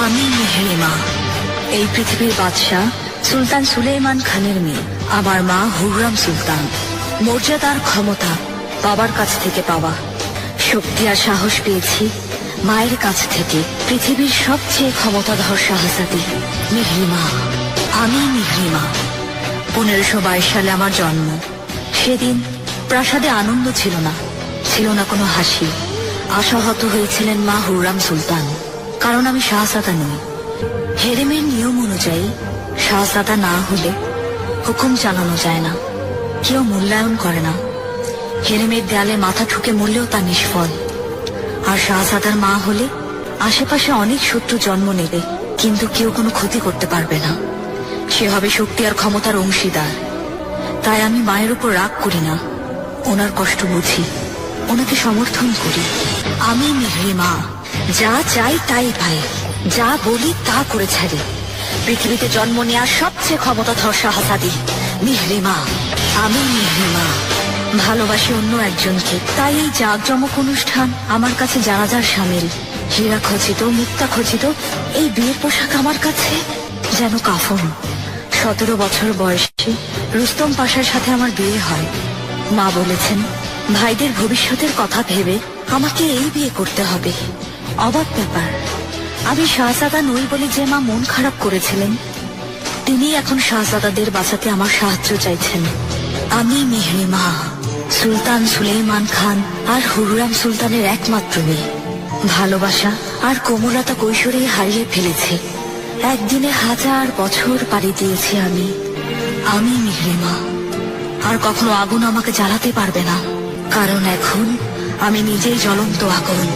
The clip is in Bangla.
আমি মেহরিমা, এই পৃথিবীর বাদশাহ সুলতান সুলেইমান খানের মেয়ে। আমার মা হুররাম সুলতান। মর্যাদার ক্ষমতা বাবার কাছ থেকে পাওয়া, শক্তি আর সাহস পেয়েছি মায়ের কাছ থেকে। পৃথিবীর সবচেয়ে ক্ষমতাধর শাহজাদি মেহরিমা। আমি মেহরিমা। 1522 সালে আমার জন্ম। সেদিন প্রাসাদে আনন্দ ছিল না, ছিল না কোনো হাসি। আশাহত হয়েছিলেন মা হুররাম সুলতান, কারণ আমি শাহজাদা নই। হেরেমের নিয়ম অনুযায়ী শাহজাদা না হলে হুকুম চালানো যায় না, কেউ মূল্যায়ন করে না। হেরেমের দেয়ালে মাথা ঠুকে মরলেও তা নিষ্ফল। আর শাহজাদার মা হলে আশেপাশে অনেক শত্রু জন্ম নেবে, কিন্তু কেউ কোনো ক্ষতি করতে পারবে না। সে হবে শক্তি আর ক্ষমতার অংশীদার। তাই আমি মায়ের উপর রাগ করি না, ওনার কষ্ট বুঝি, ওনাকে সমর্থন করি। আমি মেহরিমা, যা চাই তাই পাই, যা বলি তা করে ছাড়ি। পৃথিবীতে জন্ম নেওয়ার সবচেয়ে ক্ষমতাধর শাহজাদি মেহরিমা। আমি মেহরিমা ভালোবাসি অন্য একজনকে, তাই এই জাঁকজমক অনুষ্ঠান আমার কাছে জানাজার সামিল। হীরা খচিত, মুক্তা খচিত এই বিয়ের পোশাক আমার কাছে যেন কাফন। 17 বছর বয়সে রুস্তম পাশার সাথে আমার বিয়ে হয়। মা বলেছেন ভাইদের ভবিষ্যতের কথা ভেবে আমাকে এই বিয়ে করতে হবে। অবাক ব্যাপার, আমি শাহজাদা নই বলে যে মা মন খারাপ করেছিলেন, তিনি এখন শাহজাদাদের বাঁচাতে আমার সাহায্য চাইছেন। আমি মেহরিমা, সুলতান সুলেইমান খান আর হুররাম সুলতানের একমাত্র মেয়ে। ভালোবাসা আর কোমলতা কৈশোরে হারিয়ে ফেলেছি। একদিনে 1000 বছর পাড়ি দিয়েছি আমি। আমি মেহরিমা, আর কখনো আগুন আমাকে জ্বালাতে পারবে না, কারণ এখন আমি নিজেই জ্বলন্ত আগুন।